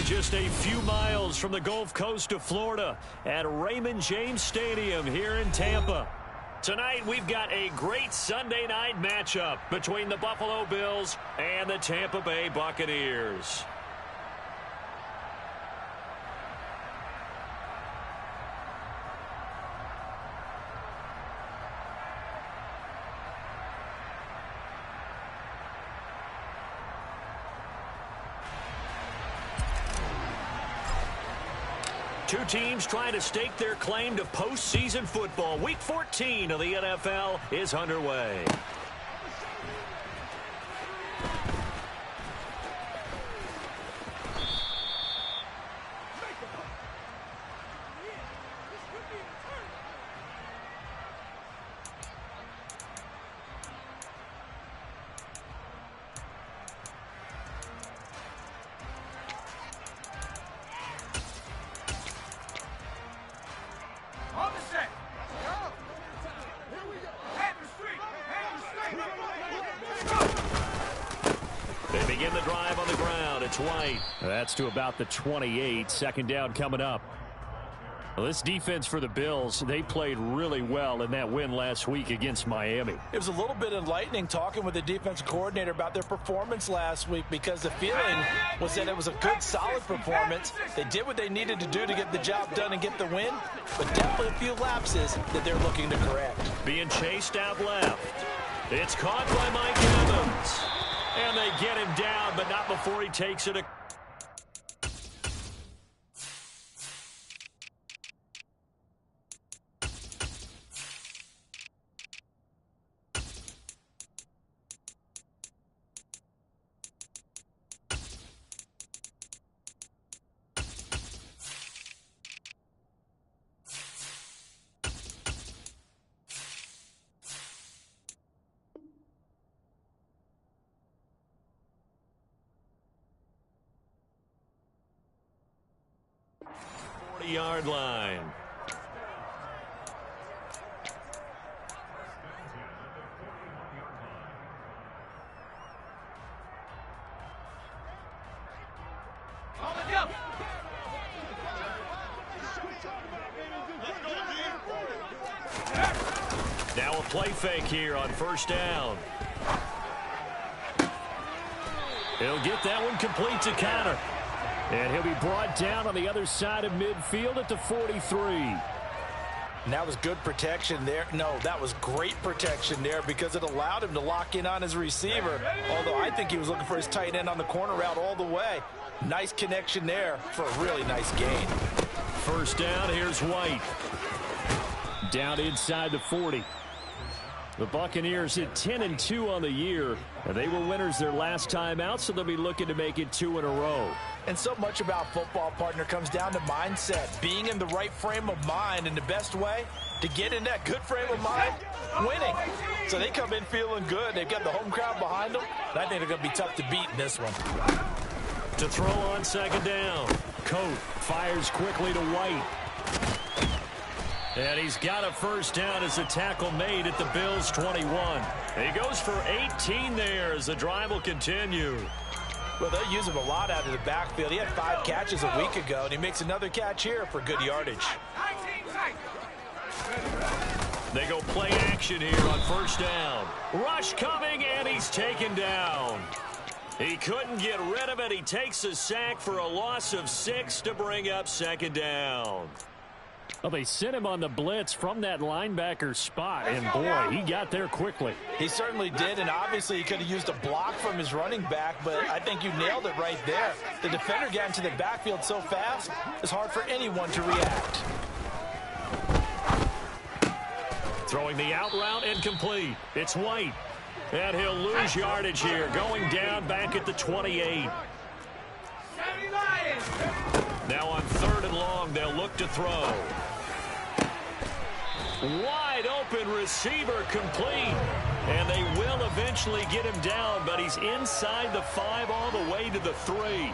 Just a few miles from the Gulf Coast of Florida at Raymond James Stadium here in Tampa. Tonight, we've got a great Sunday night matchup between the Buffalo Bills and the Tampa Bay Buccaneers. Two teams trying to stake their claim to postseason football. Week 14 of the NFL is underway. They begin the drive on the ground. It's White. That's to about the 28. Second down coming up. Well, this defense for the Bills, they played really well in that win last week against Miami. It was a little bit enlightening talking with the defensive coordinator about their performance last week, because the feeling was that it was a good, solid performance. They did what they needed to do to get the job done and get the win, but definitely a few lapses that they're looking to correct. Being chased out left. It's caught by Mike Evans. And they get him down, but not before he takes it. Yard line. Now a play fake here on first down. He'll get that one complete to Conner. And he'll be brought down on the other side of midfield at the 43. And that was good protection there. No, that was great protection there, because it allowed him to lock in on his receiver. Although I think he was looking for his tight end on the corner route all the way. Nice connection there for a really nice gain. First down, here's White. Down inside the 40. The Buccaneers hit 10-2 on the year. They were winners their last time out, so they'll be looking to make it 2 in a row. And so much about football, partner, comes down to mindset. Being in the right frame of mind, and the best way to get in that good frame of mind, winning. So they come in feeling good. They've got the home crowd behind them, and I think they're going to be tough to beat in this one. To throw on second down. Coat fires quickly to White. And he's got a first down as a tackle made at the Bills' 21. He goes for 18 there as the drive will continue. Well, they'll use him a lot out of the backfield. He had 5 catches a week ago, and he makes another catch here for good yardage. They go play action here on first down. Rush coming, and he's taken down. He couldn't get rid of it. He takes a sack for a loss of 6 to bring up second down. Well, they sent him on the blitz from that linebacker spot, and boy, he got there quickly. He certainly did, and obviously he could have used a block from his running back, but I think you nailed it right there. The defender got into the backfield so fast, it's hard for anyone to react. Throwing the out route incomplete. It's White. And he'll lose yardage here, going down back at the 28. Now on 3rd and long, they'll look to throw. Wide open receiver complete. And they will eventually get him down, but he's inside the 5 all the way to the 3.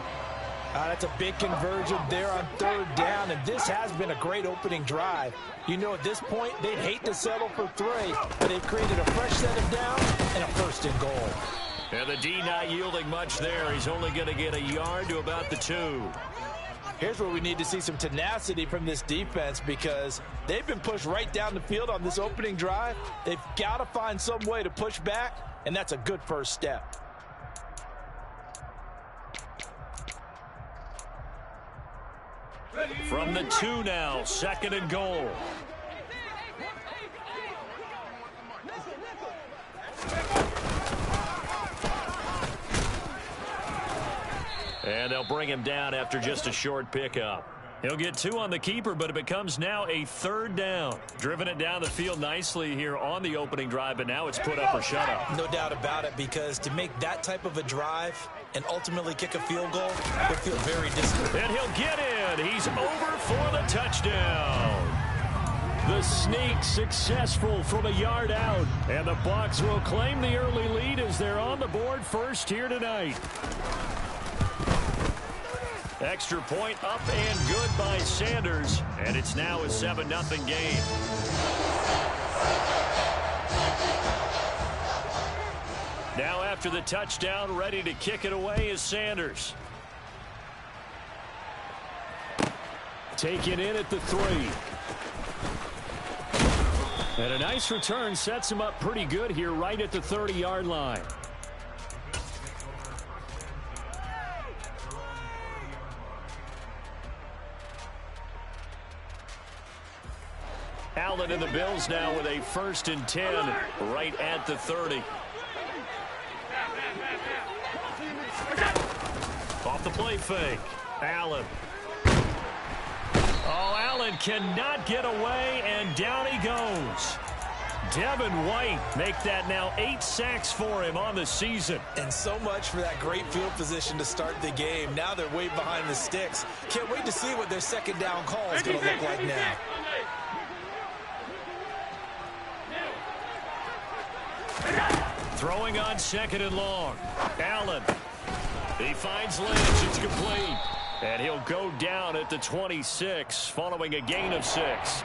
That's a big conversion there on 3rd down, and this has been a great opening drive. You know, at this point, they'd hate to settle for 3, but they've created a fresh set of downs and a 1st and goal. And the D not yielding much there. He's only going to get a yard to about the 2. Here's where we need to see some tenacity from this defense because they've been pushed right down the field on this opening drive. They've got to find some way to push back, and that's a good first step. From the 2 now, 2nd and goal. And they'll bring him down after just a short pickup. He'll get 2 on the keeper, but it becomes now a 3rd down. Driven it down the field nicely here on the opening drive, but now it's put up or shut up. No doubt about it, because to make that type of a drive and ultimately kick a field goal, will feel very distant. And he'll get in. He's over for the touchdown. The sneak successful from a yard out. And the Bucs will claim the early lead as they're on the board first here tonight. Extra point up and good by Sanders. And it's now a 7-0 game. Now after the touchdown, ready to kick it away is Sanders. Taken in at the 3. And a nice return sets him up pretty good here right at the 30-yard line. Allen and the Bills now with a 1st and 10 right at the 30. Off the play fake. Allen. Oh, Allen cannot get away, and down he goes. Devin White make that now 8 sacks for him on the season. And so much for that great field position to start the game. Now they're way behind the sticks. Can't wait to see what their 2nd down call is going to look like now. Throwing on 2nd and long. Allen. He finds Lynch. It's complete. And he'll go down at the 26 following a gain of 6.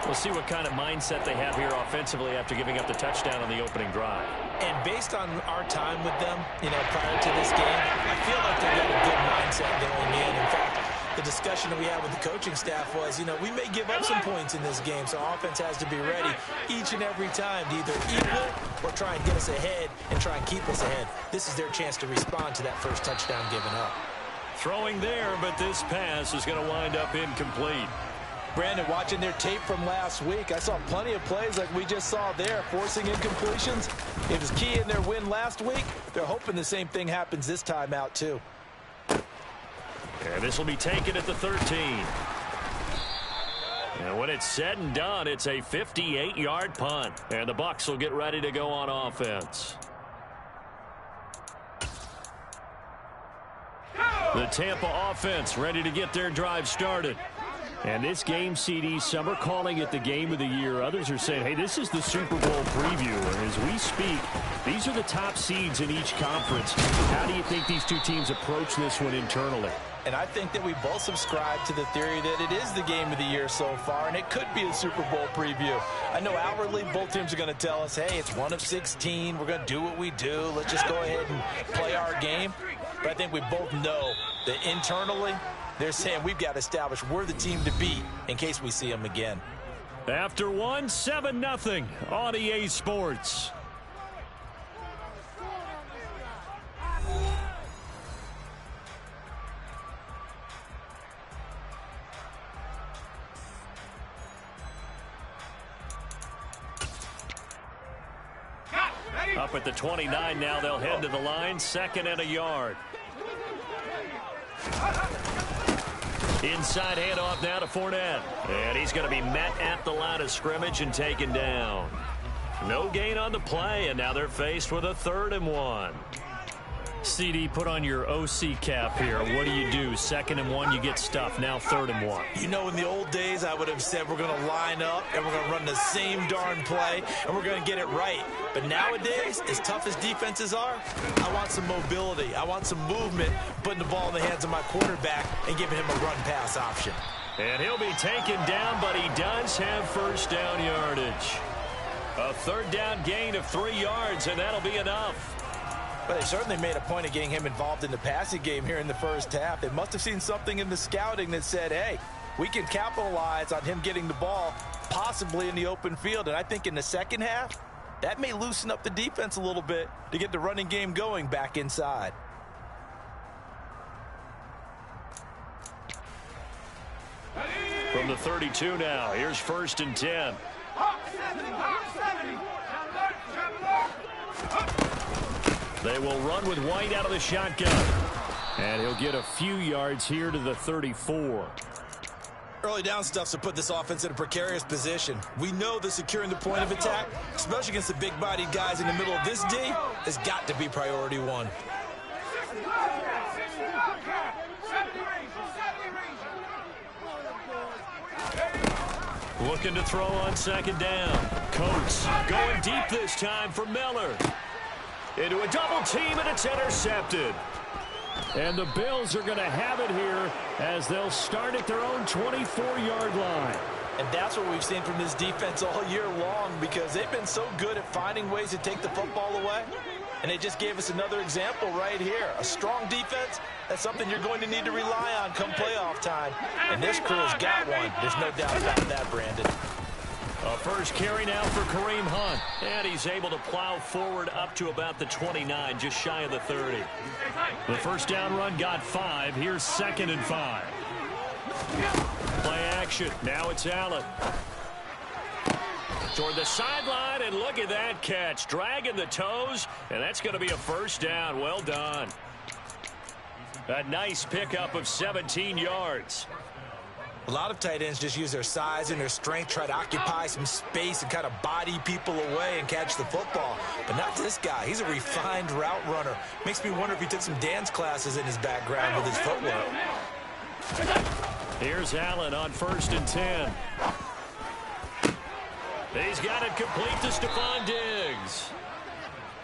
We'll see what kind of mindset they have here offensively after giving up the touchdown on the opening drive. And based on our time with them, prior to this game, I feel like they've got a good mindset going in. In fact, the discussion that we had with the coaching staff was, we may give up some points in this game, so offense has to be ready each and every time to either equal or try and get us ahead and try and keep us ahead. This is their chance to respond to that first touchdown given up. Throwing there, but this pass is going to wind up incomplete. Brandon, watching their tape from last week, I saw plenty of plays like we just saw there, forcing incompletions. It was key in their win last week. They're hoping the same thing happens this time out, too. And this will be taken at the 13. And when it's said and done, it's a 58-yard punt. And the Bucs will get ready to go on offense. The Tampa offense ready to get their drive started. And this game, CD, some are calling it the game of the year. Others are saying, hey, this is the Super Bowl preview. And as we speak, these are the top seeds in each conference. How do you think these two teams approach this one internally? And I think that we both subscribe to the theory that it is the game of the year so far, and it could be a Super Bowl preview. I know outwardly both teams are going to tell us, hey, it's 1 of 16. We're going to do what we do. Let's just go ahead and play our game. But I think we both know that internally, they're saying we've got to establish we're the team to beat in case we see them again. After one, 7-0 on EA Sports. Up at the 29 now, they'll head to the line, 2nd and a yard. Inside handoff now to Fournette. And he's going to be met at the line of scrimmage and taken down. No gain on the play, and now they're faced with a 3rd and 1. CD, put on your OC cap here. What do you do? 2nd and 1, you get stuffed. Now 3rd and 1. In the old days, I would have said we're going to line up and we're going to run the same darn play and we're going to get it right. But nowadays, as tough as defenses are, I want some mobility. I want some movement, putting the ball in the hands of my quarterback and giving him a run-pass option. And he'll be taken down, but he does have 1st down yardage. A 3rd down gain of 3 yards, and that'll be enough. Well, they certainly made a point of getting him involved in the passing game here in the first half. They must have seen something in the scouting that said, hey, we can capitalize on him getting the ball possibly in the open field. And I think in the second half, that may loosen up the defense a little bit to get the running game going back inside. From the 32 now, here's 1st and 10. They will run with White out of the shotgun. And he'll get a few yards here to the 34. Early down stuff to put this offense in a precarious position. We know that securing the point of attack, especially against the big-bodied guys in the middle of this D, has got to be priority one. Looking to throw on 2nd down. Coates going deep this time for Miller. Into a double team, and it's intercepted. And the Bills are going to have it here as they'll start at their own 24-yard line. And that's what we've seen from this defense all year long, because they've been so good at finding ways to take the football away. And they just gave us another example right here. A strong defense, that's something you're going to need to rely on come playoff time. And this crew has got one. There's no doubt about that, Brandon. A first carry now for Kareem Hunt. And he's able to plow forward up to about the 29, just shy of the 30. The first down run got 5. Here's 2nd and 5. Play action. Now it's Allen. Toward the sideline, and look at that catch. Dragging the toes, and that's going to be a first down. Well done. A nice pickup of 17 yards. A lot of tight ends just use their size and their strength, try to occupy some space and kind of body people away and catch the football. But not this guy. He's a refined route runner. Makes me wonder if he took some dance classes in his background with his footwork. Here's Allen on 1st and 10. He's got it complete to Stephon Diggs.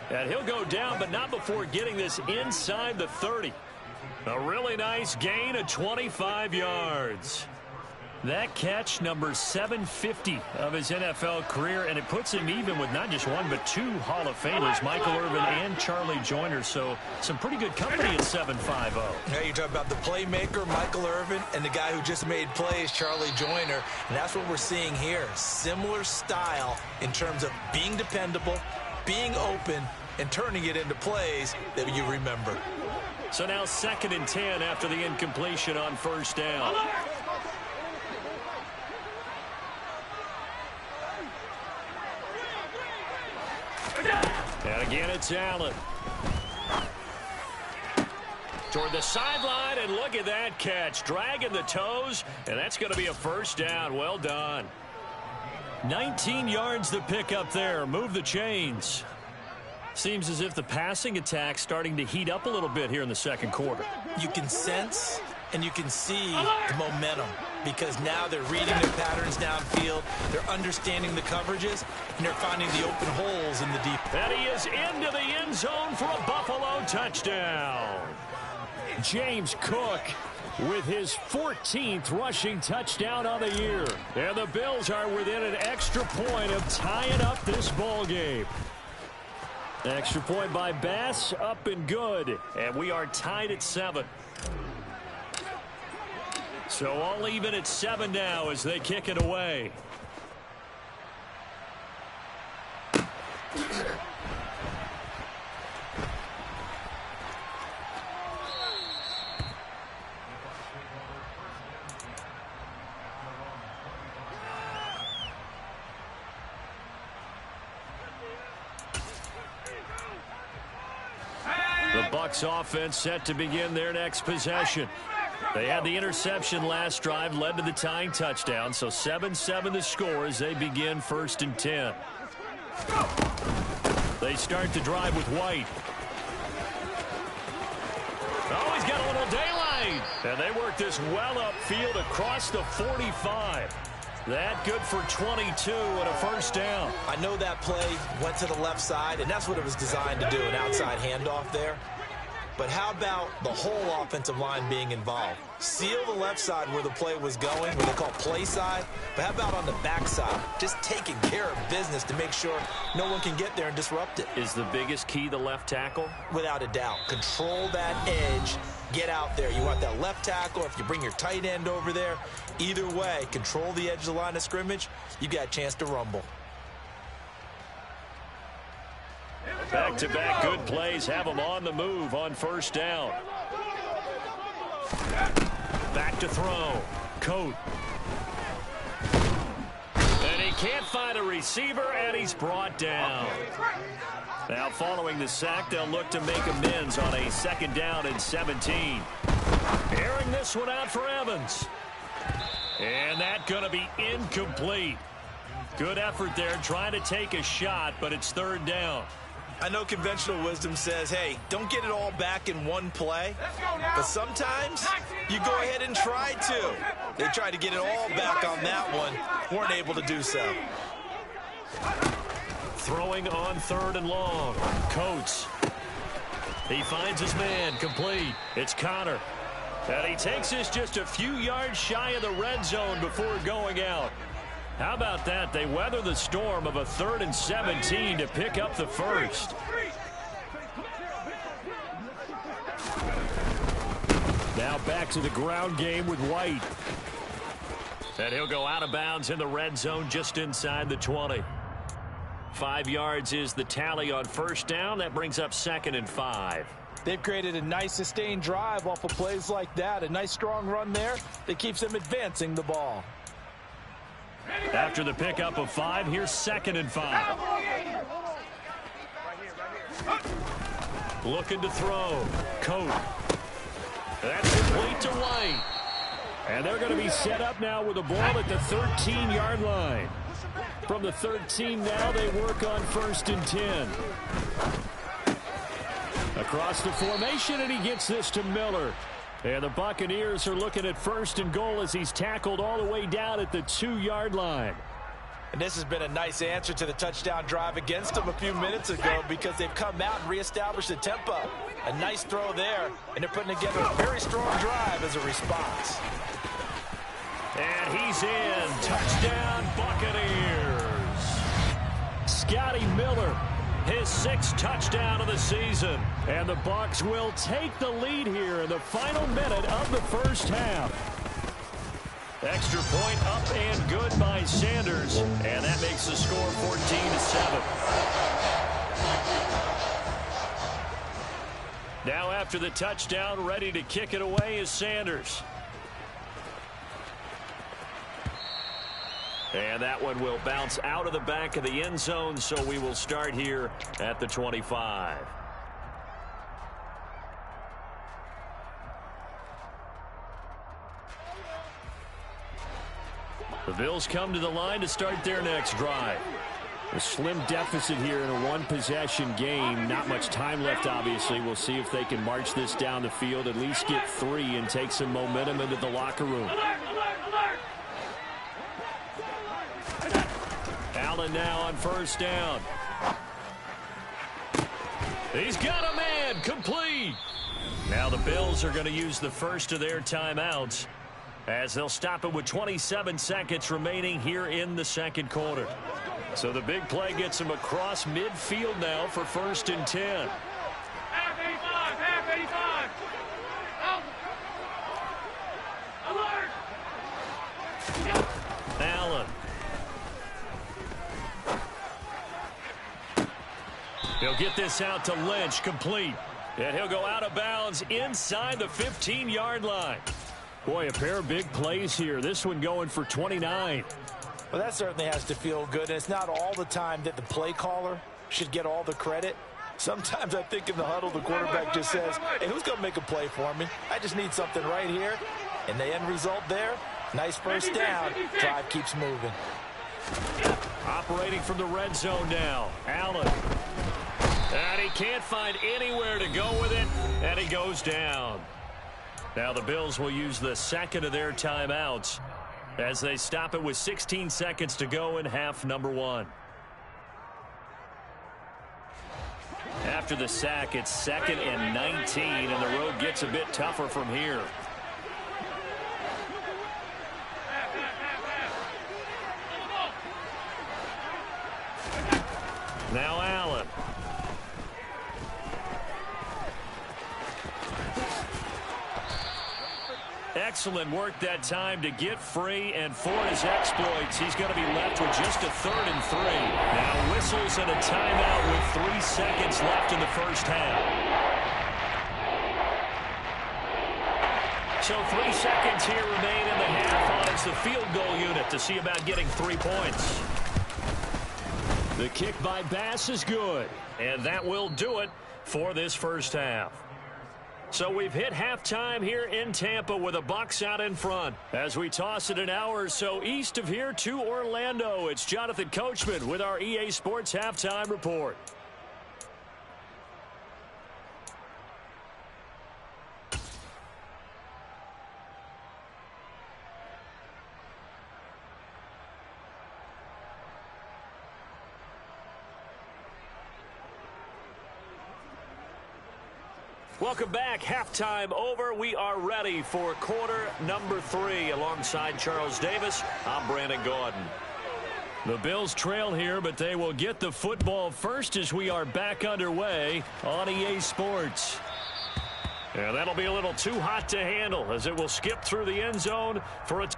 And he'll go down, but not before getting this inside the 30. A really nice gain of 25 yards. That catch, number 750 of his NFL career, and it puts him even with not just one but 2 Hall of Famers, Michael Irvin and Charlie Joyner. So some pretty good company at 750. Yeah, you talk about the playmaker, Michael Irvin, and the guy who just made plays, Charlie Joyner. And that's what we're seeing here. Similar style in terms of being dependable, being open, and turning it into plays that you remember. So now 2nd and 10 after the incompletion on 1st down. And again, it's Allen. Toward the sideline, and look at that catch. Dragging the toes, and that's going to be a first down. Well done. 19 yards to pick up there. Move the chains. Seems as if the passing attack's starting to heat up a little bit here in the second quarter. You can sense and you can see the momentum, because now they're reading their patterns downfield, they're understanding the coverages, and they're finding the open holes in the deep. And he is into the end zone for a Buffalo touchdown. James Cook with his 14th rushing touchdown of the year. And the Bills are within an extra point of tying up this ball game. Extra point by Bass, up and good. And we are tied at 7. So all even at 7 now as they kick it away. The Bucs offense set to begin their next possession. They had the interception last drive, led to the tying touchdown, so 7-7 the score as they begin 1st and 10. They start the drive with White. Oh, he's got a little daylight. And they work this well upfield across the 45. That good for 22 and a first down. I know that play went to the left side, and that's what it was designed to do, an outside handoff there. But how about the whole offensive line being involved? Seal the left side where the play was going, what they call play side. But how about on the back side? Just taking care of business to make sure no one can get there and disrupt it. Is the biggest key the left tackle? Without a doubt. Control that edge. Get out there. You want that left tackle. If you bring your tight end over there, either way, control the edge of the line of scrimmage. You got a chance to rumble. Back-to-back good plays have them on the move on first down. Back to throw. Coat. And he can't find a receiver, and he's brought down. Now following the sack, they'll look to make amends on a 2nd down and 17. Airing this one out for Evans. And that's going to be incomplete. Good effort there trying to take a shot, but it's 3rd down. I know conventional wisdom says, hey, don't get it all back in one play. But sometimes you go ahead and try to. They tried to get it all back on that one. Weren't able to do so. Throwing on 3rd and long. Coates. He finds his man. Complete. It's Connor. And he takes this just a few yards shy of the red zone before going out. How about that? They weather the storm of a 3rd and 17 to pick up the first. Now back to the ground game with White. And he'll go out of bounds in the red zone just inside the 20. 5 yards is the tally on first down. That brings up 2nd and 5. They've created a nice sustained drive off of plays like that. A nice strong run there that keeps them advancing the ball. After the pickup of 5, here's 2nd and 5. Looking to throw. Coat. That's complete to White. And they're going to be set up now with a ball at the 13-yard line. From the 13 now, they work on 1st and 10. Across the formation, and he gets this to Miller. And the Buccaneers are looking at 1st and goal as he's tackled all the way down at the 2-yard line. And this has been a nice answer to the touchdown drive against them a few minutes ago because they've come out and reestablished the tempo. A nice throw there, and they're putting together a very strong drive as a response. And he's in. Touchdown, Buccaneers. Scotty Miller. His 6th touchdown of the season. And the Bucs will take the lead here in the final minute of the first half. Extra point up and good by Sanders. And that makes the score 14-7. Now after the touchdown, ready to kick it away is Sanders. And that one will bounce out of the back of the end zone, so we will start here at the 25. The Bills come to the line to start their next drive. A slim deficit here in a one-possession game. Not much time left, obviously. We'll see if they can march this down the field, at least get 3 and take some momentum into the locker room. Allen now on first down. He's got a man. Complete. Now the Bills are going to use the first of their timeouts as they'll stop it with 27 seconds remaining here in the second quarter. So the big play gets them across midfield now for 1st and 10. Half 85, half 85. Out. Alert. Allen. He'll get this out to Lynch, complete. And he'll go out of bounds inside the 15-yard line. Boy, a pair of big plays here. This one going for 29. Well, that certainly has to feel good. And it's not all the time that the play caller should get all the credit. Sometimes I think in the huddle, the quarterback just says, hey, who's going to make a play for me? I just need something right here. And the end result there, nice first down. Drive keeps moving. Operating from the red zone now. Allen. And he can't find anywhere to go with it, and he goes down. Now the Bills will use the second of their timeouts as they stop it with 16 seconds to go in half number 1. after the sack. It's 2nd and 19, and the road gets a bit tougher from here. Now Allen. Excellent work that time to get free, and for his exploits, he's going to be left with just a 3rd and 3. Now whistles and a timeout with 3 seconds left in the first half. So 3 seconds here remain in the half on as the field goal unit to see about getting 3 points. The kick by Bass is good, and that will do it for this first half. So we've hit halftime here in Tampa with the Bucs out in front. As we toss it an hour or so east of here to Orlando, it's Jonathan Coachman with our EA Sports Halftime Report. Welcome back. Halftime over. We are ready for quarter number 3. Alongside Charles Davis, I'm Brandon Gaudin. The Bills trail here, but they will get the football first as we are back underway on EA Sports. And that'll be a little too hot to handle as it will skip through the end zone for a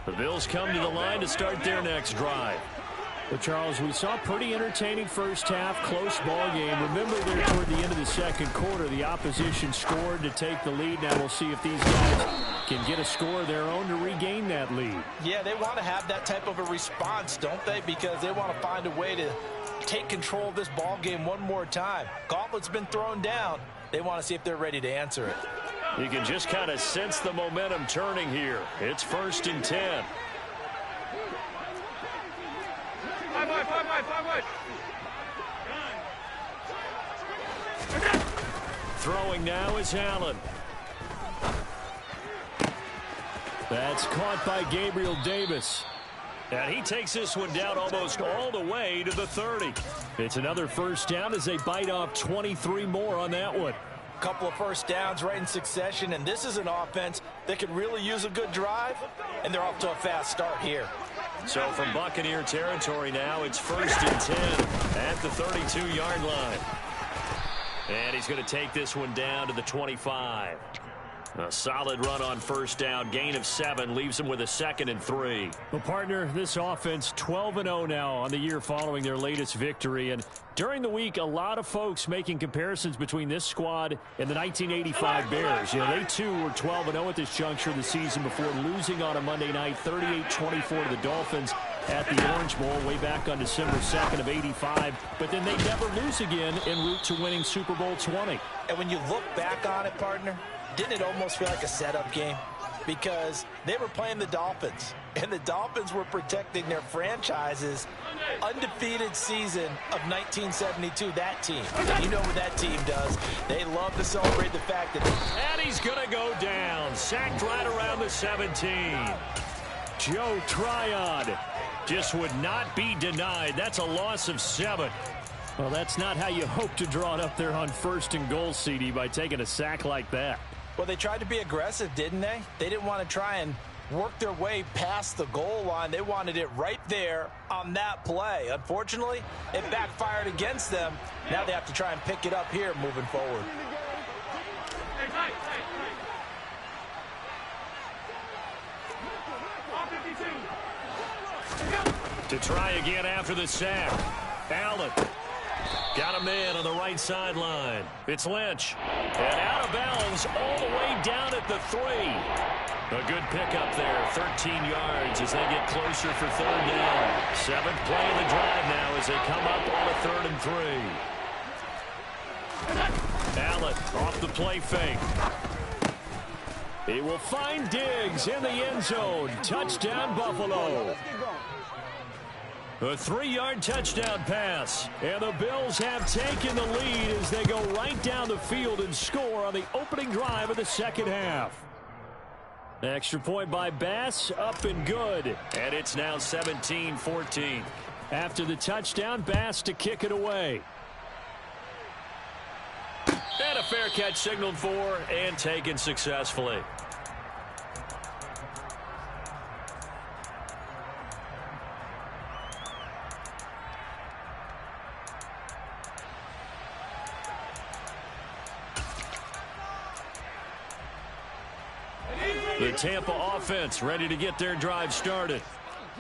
The Bills come to the line to start their next drive. Well, Charles, we saw a pretty entertaining first half, close ball game. Remember there toward the end of the second quarter, the opposition scored to take the lead. Now we'll see if these guys can get a score of their own to regain that lead. Yeah, they want to have that type of a response, don't they? Because they want to find a way to take control of this ball game one more time. Gauntlet's been thrown down. They want to see if they're ready to answer it. You can just kind of sense the momentum turning here. It's 1st and 10. Throwing now is Allen. That's caught by Gabriel Davis. And he takes this one down almost all the way to the 30. It's another first down as they bite off 23 more on that one. Couple of first downs right in succession, and this is an offense that could really use a good drive, and they're off to a fast start here. So from Buccaneer territory now, it's 1st and 10 at the 32-yard line. And he's going to take this one down to the 25. A solid run on first down. Gain of 7 leaves him with a 2nd and 3. Well, partner, this offense 12-0 now on the year following their latest victory. And during the week, a lot of folks making comparisons between this squad and the 1985 Bears. You know, they too were 12-0 at this juncture of the season before losing on a Monday night 38-24 to the Dolphins at the Orange Bowl way back on December 2nd of 85. But then they never lose again en route to winning Super Bowl 20. And when you look back on it, partner, didn't it almost feel like a setup game? Because they were playing the Dolphins, and the Dolphins were protecting their franchise's undefeated season of 1972, that team. And you know what that team does. They love to celebrate the fact that... And he's going to go down. Sacked right around the 17. Joe Tryon just would not be denied. That's a loss of 7. Well, that's not how you hope to draw it up there on 1st and goal, CD, by taking a sack like that. Well, they tried to be aggressive, didn't they? They didn't want to try and work their way past the goal line. They wanted it right there on that play. Unfortunately, it backfired against them. Now they have to try and pick it up here moving forward. To try again after the sack. Allen. Got a man on the right sideline. It's Lynch. And out of bounds all the way down at the 3. A good pickup there, 13 yards as they get closer for third down. 7th play of the drive now as they come up on a 3rd and 3. Allen off the play fake. He will find Diggs in the end zone. Touchdown, Buffalo. A 3-yard touchdown pass. And the Bills have taken the lead as they go right down the field and score on the opening drive of the second half. Extra point by Bass, up and good. And it's now 17-14. After the touchdown, Bass to kick it away. And a fair catch signaled for and taken successfully. The Tampa offense ready to get their drive started.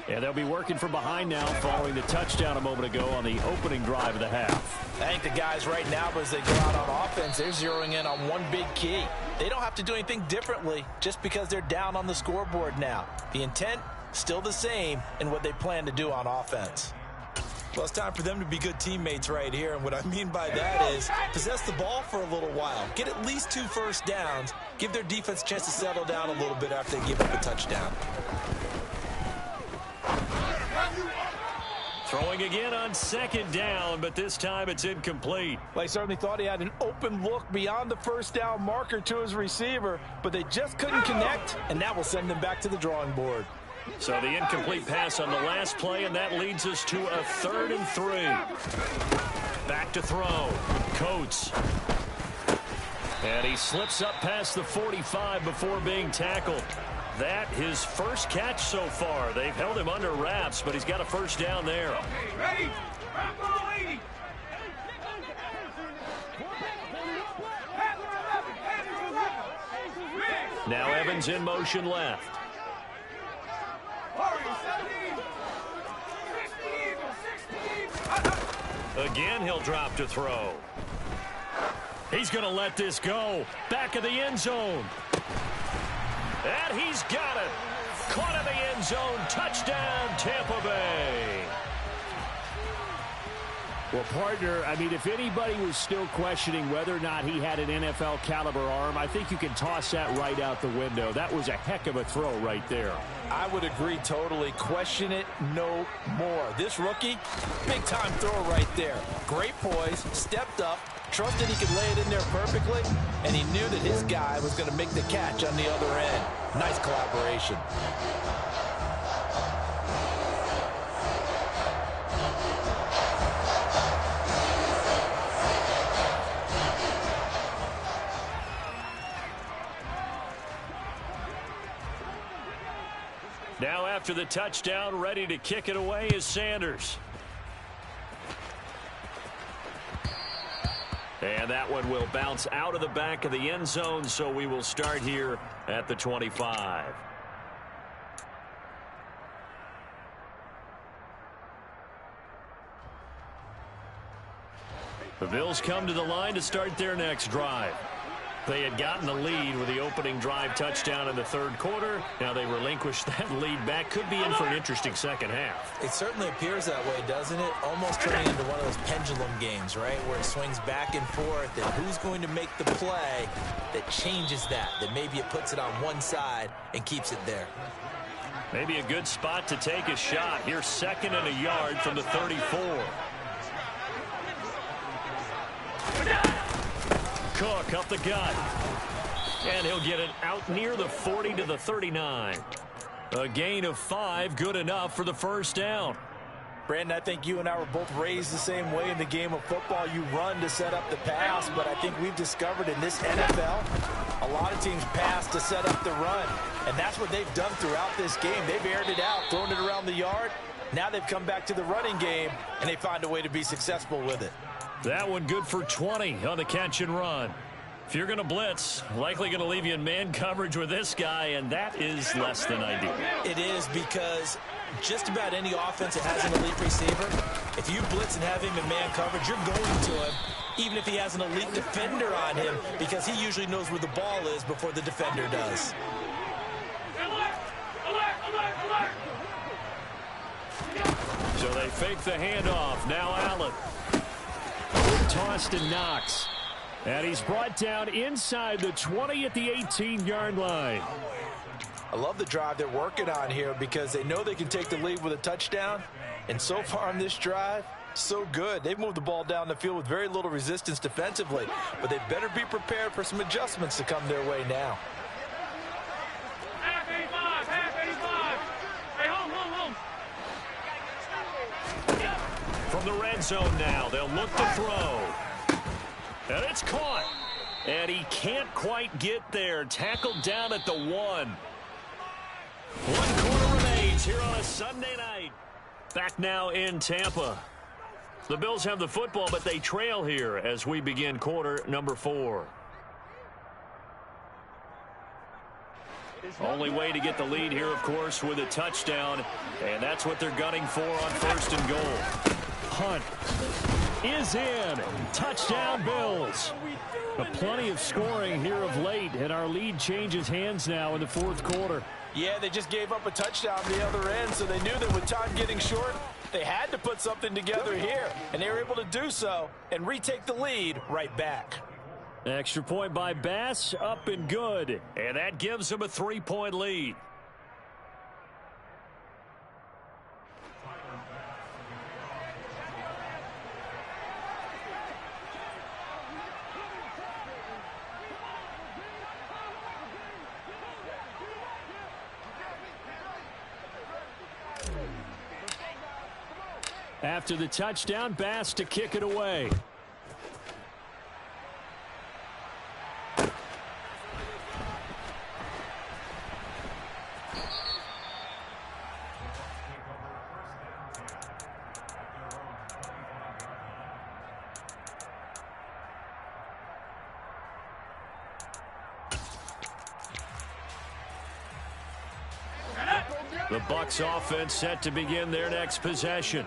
And they'll be working from behind now following the touchdown a moment ago on the opening drive of the half. I think the guys right now, as they go out on offense, they're zeroing in on one big key. They don't have to do anything differently just because they're down on the scoreboard now. The intent, still the same in what they plan to do on offense. Well, it's time for them to be good teammates right here. And what I mean by that is possess the ball for a little while. Get at least 2 first downs. Give their defense a chance to settle down a little bit after they give up a touchdown. Throwing again on 2nd down, but this time it's incomplete. Well, he certainly thought he had an open look beyond the first down marker to his receiver, but they just couldn't connect, and that will send them back to the drawing board. So the incomplete pass on the last play, and that leads us to a 3rd and 3. Back to throw. Coates. And he slips up past the 45 before being tackled. That his first catch so far. They've held him under wraps, but he's got a first down there. Okay, ready? Ball 80. Now Evans in motion left. Again, he'll drop to throw. He's going to let this go. Back of the end zone. And he's got it. Caught in the end zone. Touchdown, Tampa Bay. Well, partner, I mean, if anybody was still questioning whether or not he had an NFL caliber arm, I think you can toss that right out the window. That was a heck of a throw right there. I would agree totally. Question it no more. This rookie, big-time throw right there. Great poise, stepped up, trusted he could lay it in there perfectly, and he knew that his guy was going to make the catch on the other end. Nice collaboration. Now after the touchdown, ready to kick it away is Sanders. And that one will bounce out of the back of the end zone, so we will start here at the 25. The Bills come to the line to start their next drive. They had gotten the lead with the opening drive touchdown in the 3rd quarter. Now they relinquish that lead back. Could be in for an interesting second half. It certainly appears that way, doesn't it? Almost turning into one of those pendulum games, right, where it swings back and forth, and who's going to make the play that changes that maybe it puts it on one side and keeps it there. Maybe a good spot to take a shot. Here's 2nd and a yard from the 34. Cook up the gut. And he'll get it out near the 40 to the 39. A gain of 5, good enough for the first down. Brandon, I think you and I were both raised the same way in the game of football. You run to set up the pass, but I think we've discovered in this NFL, a lot of teams pass to set up the run. And that's what they've done throughout this game. They've aired it out, thrown it around the yard. Now they've come back to the running game, and they find a way to be successful with it. That one good for 20 on the catch and run. If you're going to blitz, likely going to leave you in man coverage with this guy, and that is less than ideal. It is, because just about any offense that has an elite receiver, if you blitz and have him in man coverage, you're going to him, even if he has an elite defender on him, because he usually knows where the ball is before the defender does. So they fake the handoff. Now Allen. Tossed and Knox. And he's brought down inside the 20 at the 18-yard line. I love the drive they're working on here because they know they can take the lead with a touchdown. And so far on this drive, so good. They've moved the ball down the field with very little resistance defensively. But they better be prepared for some adjustments to come their way now. Half 85, half 85. Hey, home. From the red zone now, they'll look to throw. And it's caught. And he can't quite get there. Tackled down at the 1. 1 quarter remains here on a Sunday night. Back now in Tampa. The Bills have the football, but they trail here as we begin quarter number 4. Only way to get the lead here, of course, with a touchdown. And that's what they're gunning for on 1st and goal. Hunt is in. Touchdown, Bills. But plenty of scoring here of late, and our lead changes hands now in the 4th quarter. Yeah, they just gave up a touchdown on the other end, so they knew that with time getting short, they had to put something together here. And they were able to do so and retake the lead right back. Extra point by Bass, up and good. And that gives them a 3-point lead. After the touchdown, Bass to kick it away. The Bucs offense set to begin their next possession.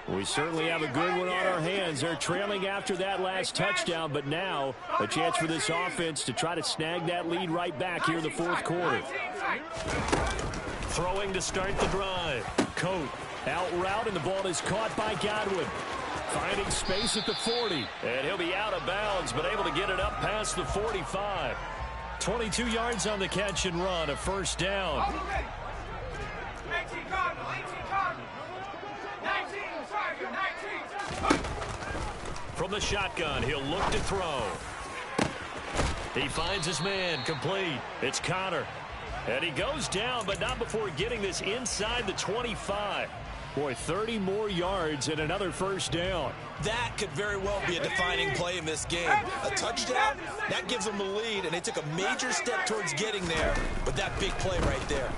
We certainly have a good one on our hands. They're trailing after that last touchdown, but now a chance for this offense to try to snag that lead right back here in the 4th quarter. Throwing to start the drive. Coat out route, and the ball is caught by Godwin. Finding space at the 40. And he'll be out of bounds, but able to get it up past the 45. 22 yards on the catch and run, a 1st down. 19 Cardinal, 18 Cardinal. 19, Tiger, 19. From the shotgun, he'll look to throw. He finds his man, complete. It's Connor. And he goes down, but not before getting this inside the 25. Boy, 30 more yards and another 1st down. That could very well be a defining play in this game. A touchdown, that gives them the lead, and they took a major step towards getting there with that big play right there.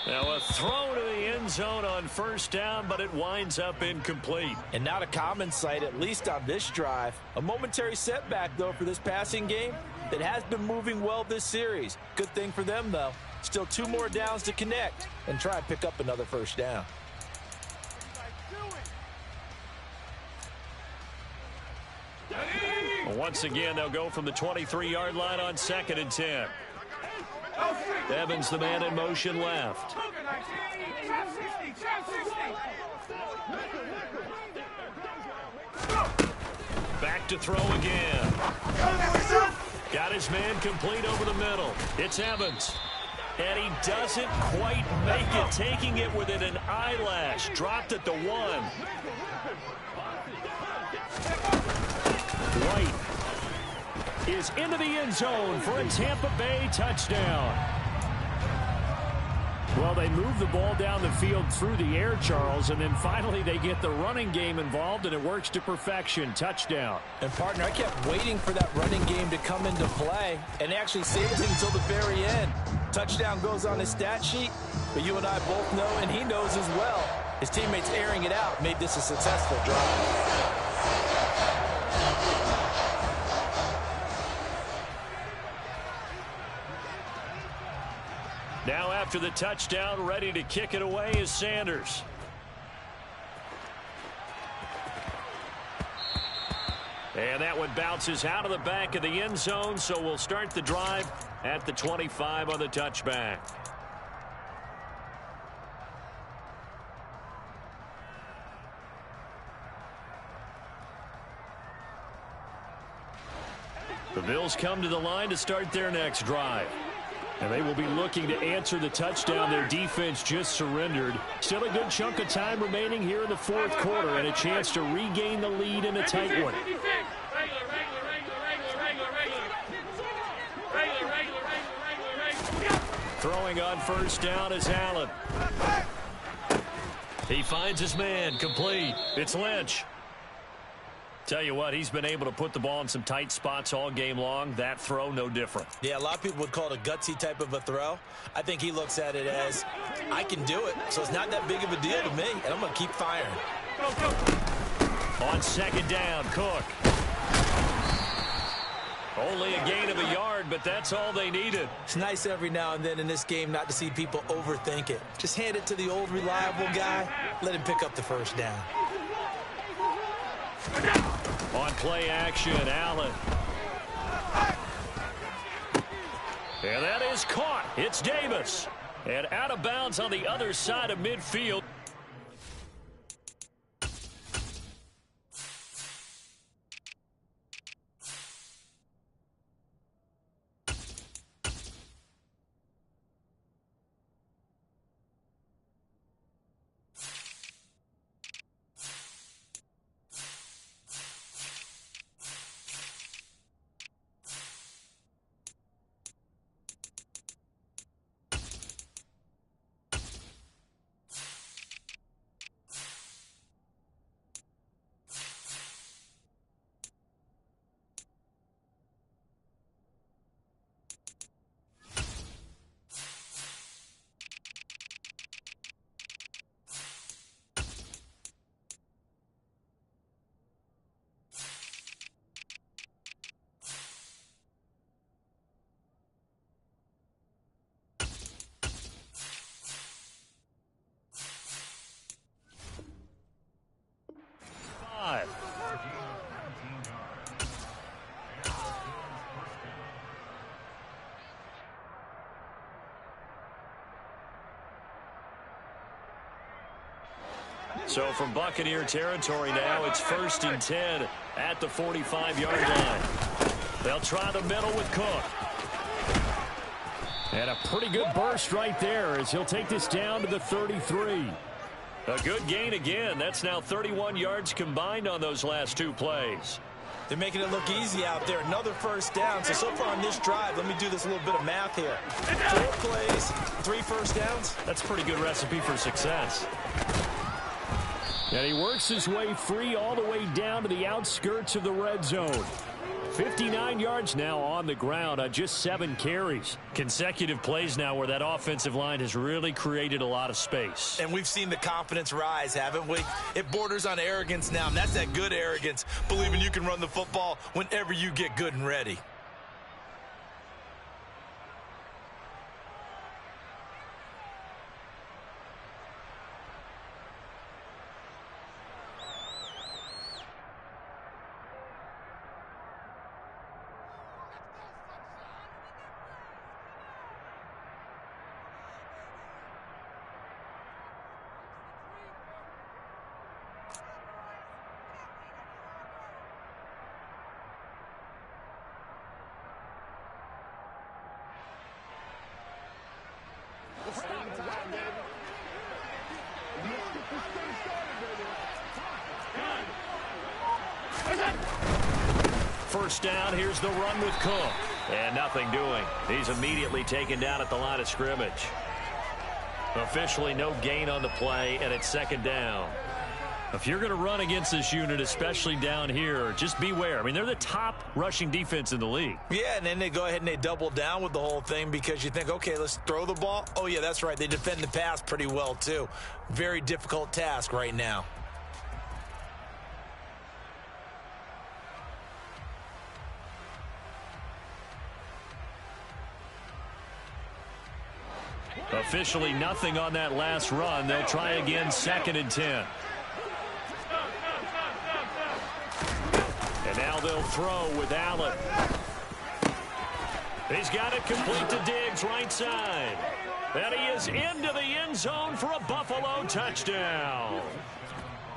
Now a throw to the end zone on 1st down, but it winds up incomplete. And not a common sight, at least on this drive. A momentary setback, though, for this passing game that has been moving well this series. Good thing for them, though. Still 2 more downs to connect and try and pick up another 1st down. Once again, they'll go from the 23-yard line on 2nd and 10. Evans, the man in motion left. Back to throw again. Got his man complete over the middle. It's Evans. And he doesn't quite make it, taking it within an eyelash. Dropped at the 1. White is into the end zone for a Tampa Bay touchdown. Well, they move the ball down the field through the air, Charles, and then finally they get the running game involved, and it works to perfection. Touchdown. And, partner, I kept waiting for that running game to come into play, and they actually saved it until the very end. Touchdown goes on his stat sheet, but you and I both know, and he knows as well, his teammates airing it out made this a successful drive. Now after the touchdown, ready to kick it away is Sanders. And that one bounces out of the back of the end zone, so we'll start the drive at the 25 on the touchback. The Bills come to the line to start their next drive. And they will be looking to answer the touchdown their defense just surrendered. Still a good chunk of time remaining here in the fourth quarter and a chance to regain the lead in a tight one. Throwing on first down is Allen. He finds his man, complete. It's Lynch. Tell you what, he's been able to put the ball in some tight spots all game long. That throw, no different. Yeah, a lot of people would call it a gutsy type of a throw. I think he looks at it as, I can do it, so it's not that big of a deal to me, and I'm going to keep firing. On second down, Cook. Only a gain of a yard, but that's all they needed. It's nice every now and then in this game not to see people overthink it. Just hand it to the old reliable guy, let him pick up the first down. On play action, Allen. And that is caught. It's Davis. And out of bounds on the other side of midfield. So from Buccaneer territory now, it's 1st and 10 at the 45-yard line. They'll try the middle with Cook. And a pretty good burst right there as he'll take this down to the 33. A good gain again. That's now 31 yards combined on those last two plays. They're making it look easy out there. Another first down. So far on this drive, let me do this little bit of math here. 4 plays, 3 first downs. That's a pretty good recipe for success. And he works his way free all the way down to the outskirts of the red zone. 59 yards now on the ground on just 7 carries. Consecutive plays now where that offensive line has really created a lot of space. And we've seen the confidence rise, haven't we? It borders on arrogance now, and that's that good arrogance, believing you can run the football whenever you get good and ready. First down, here's the run with Cook. And nothing doing. He's immediately taken down at the line of scrimmage. Officially no gain on the play, and it's 2nd down. If you're going to run against this unit, especially down here, just beware. I mean, they're the top rushing defense in the league. Yeah, and then they go ahead and they double down with the whole thing because you think, okay, let's throw the ball. Oh, yeah, that's right. They defend the pass pretty well, too. Very difficult task right now. Officially nothing on that last run. They'll try again, 2nd and 10. And now they'll throw with Allen. He's got it complete to Diggs, right side. And he is into the end zone for a Buffalo touchdown.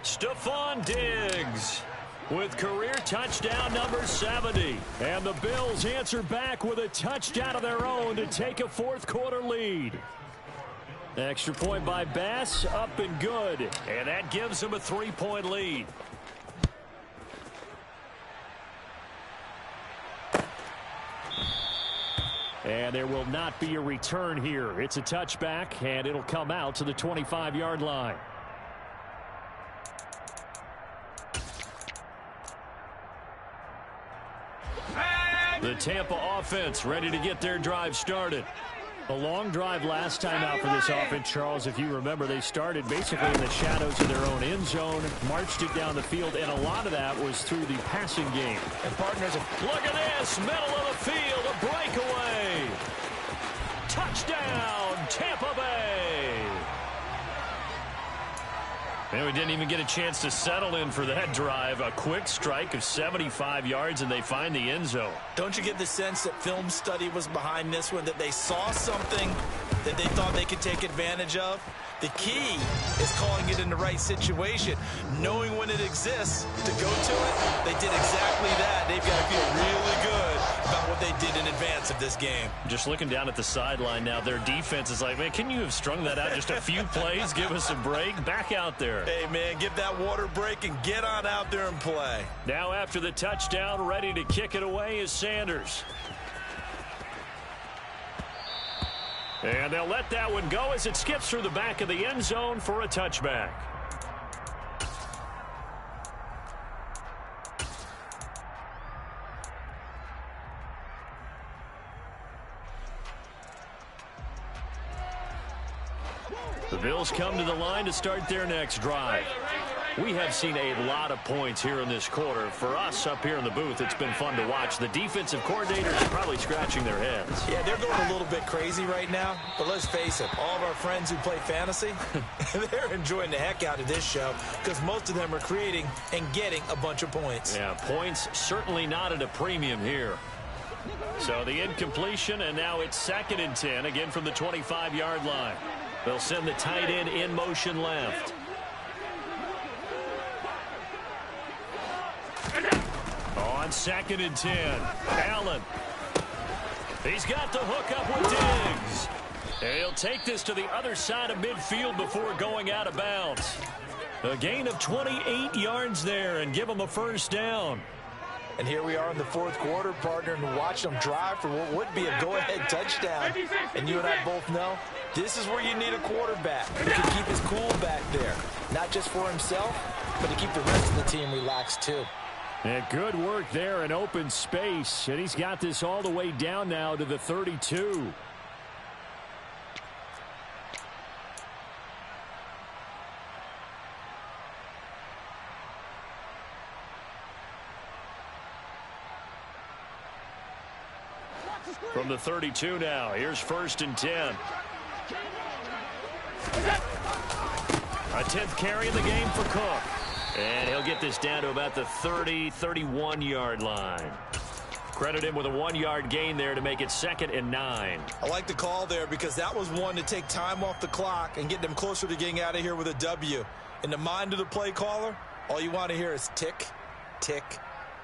Stephon Diggs with career touchdown number 70. And the Bills answer back with a touchdown of their own to take a fourth-quarter lead. Extra point by Bass, up and good. And that gives them a 3-point lead. And there will not be a return here. It's a touchback, and it'll come out to the 25-yard line. The Tampa offense ready to get their drive started. A long drive last time out for this offense, Charles. If you remember, they started basically in the shadows of their own end zone, marched it down the field, and a lot of that was through the passing game. And partners, look at this, middle of the field, a breakaway. Touchdown, Tampa Bay. And we didn't even get a chance to settle in for that drive. A quick strike of 75 yards, and they find the end zone. Don't you get the sense that film study was behind this one, that they saw something that they thought they could take advantage of? The key is calling it in the right situation, knowing when it exists to go to it. They did exactly that. They've got to feel really good about what they did in advance of this game. Just looking down at the sideline now, their defense is like, man, can you have strung that out just a few plays? Give us a break. Back out there. Hey, man, give that water break and get on out there and play. Now after the touchdown, ready to kick it away is Sanders. And they'll let that one go as it skips through the back of the end zone for a touchback. The Bills come to the line to start their next drive. We have seen a lot of points here in this quarter. For us up here in the booth, it's been fun to watch. The defensive coordinators are probably scratching their heads. Yeah, they're going a little bit crazy right now. But let's face it, all of our friends who play fantasy, they're enjoying the heck out of this show because most of them are creating and getting a bunch of points. Yeah, points certainly not at a premium here. So the incompletion, and now it's 2nd and 10, again from the 25-yard line. They'll send the tight end in motion left. On 2nd and 10, Allen. He's got the hook up with Diggs. And he'll take this to the other side of midfield before going out of bounds. A gain of 28 yards there and give him a first down. And here we are in the fourth quarter, partner, and watch them drive for what would be a go-ahead touchdown. And you and I both know this is where you need a quarterback who can keep his cool back there. Not just for himself, but to keep the rest of the team relaxed too. And good work there in open space. And he's got this all the way down now to the 32. From the 32 now, here's 1st and 10. A 10th carry in the game for Cook. And he'll get this down to about the 30, 31-yard line. Credit him with a 1-yard gain there to make it 2nd and 9. I like the call there because that was one to take time off the clock and get them closer to getting out of here with a W. In the mind of the play caller, all you want to hear is tick, tick,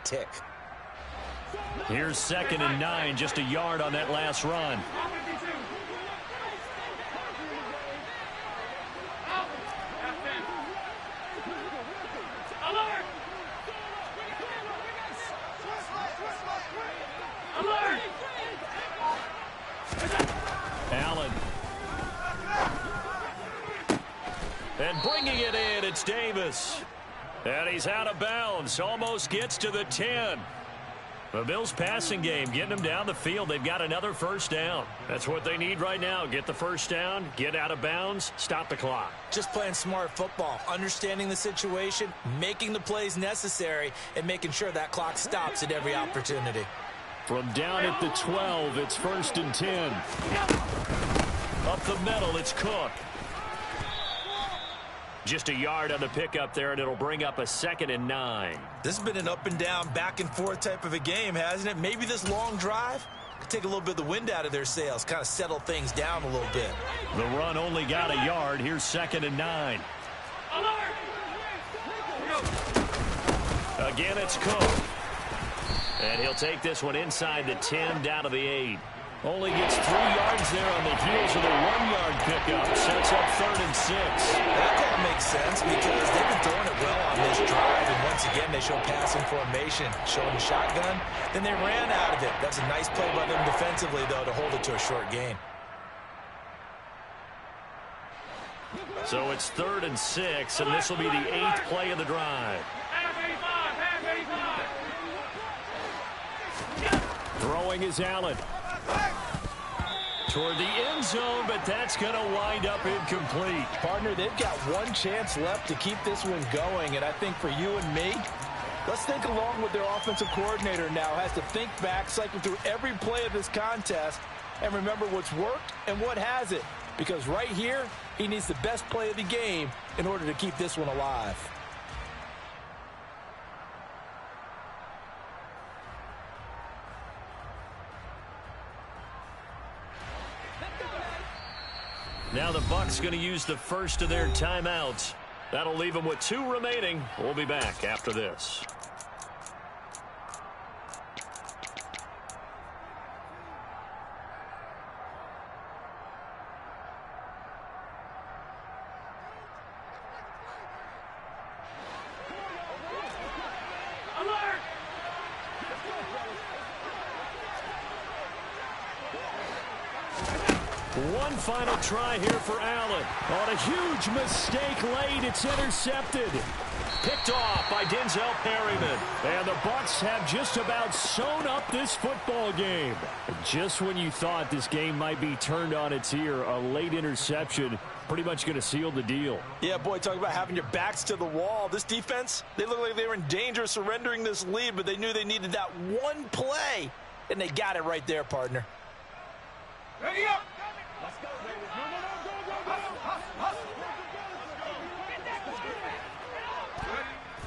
tick. Here's 2nd and 9, just a yard on that last run. Allen. And bringing it in, it's Davis. And he's out of bounds, almost gets to the 10. The Bills passing game, getting them down the field. They've got another first down. That's what they need right now. Get the first down, get out of bounds, stop the clock. Just playing smart football, understanding the situation, making the plays necessary, and making sure that clock stops at every opportunity. From down at the 12, it's 1st and 10. Up the middle, it's Cook. Just a yard on the pickup there, and it'll bring up a 2nd and 9. This has been an up and down, back and forth type of a game, hasn't it? Maybe this long drive could take a little bit of the wind out of their sails, kind of settle things down a little bit. The run only got a yard. Here's 2nd and 9. Again, it's Cook. And he'll take this one inside the 10, down to the 8. Only gets 3 yards there on the heels of the 1-yard pickup. Sets up 3rd and 6. That call makes sense because they've been throwing it well on this drive. And once again, they show passing formation, showing the shotgun. Then they ran out of it. That's a nice play by them defensively, though, to hold it to a short gain. So it's 3rd and 6, and this will be the 8th play of the drive. Throwing is Allen. Toward the end zone, but that's going to wind up incomplete. Partner, they've got one chance left to keep this one going, and I think for you and me, let's think along with their offensive coordinator now. Has to think back, cycle through every play of this contest, and remember what's worked and what hasn't. Because right here, he needs the best play of the game in order to keep this one alive. Now the Bucs going to use the first of their timeouts. That'll leave them with 2 remaining. We'll be back after this. One final try here for Allen. On a huge mistake late, it's intercepted. Picked off by Denzel Perryman. And the Bucs have just about sewn up this football game. Just when you thought this game might be turned on its ear, a late interception pretty much going to seal the deal. Yeah, boy, talk about having your backs to the wall. This defense, they look like they were in danger of surrendering this lead, but they knew they needed that one play, and they got it right there, partner. Ready up!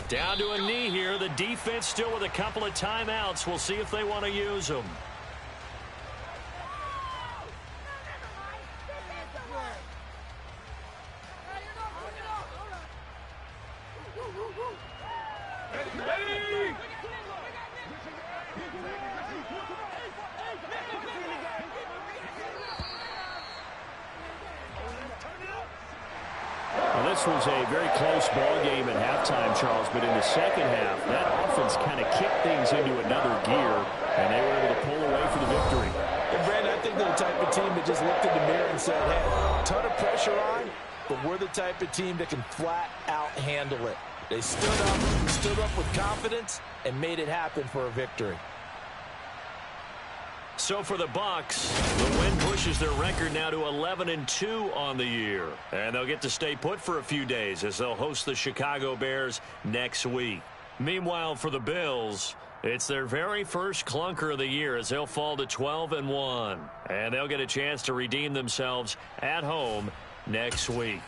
Down to a knee here. The defense still with a couple of timeouts. We'll see if they want to use them. This was a very close ball game at halftime, Charles, but in the second half, that offense kind of kicked things into another gear, and they were able to pull away for the victory. And Brandon, I think they're the type of team that just looked in the mirror and said, hey, ton of pressure on, but we're the type of team that can flat out handle it. They stood up with confidence, and made it happen for a victory. So for the Bucs, the win pushes their record now to 11-2 on the year. And they'll get to stay put for a few days as they'll host the Chicago Bears next week. Meanwhile, for the Bills, it's their very first clunker of the year as they'll fall to 12-1. And they'll get a chance to redeem themselves at home next week.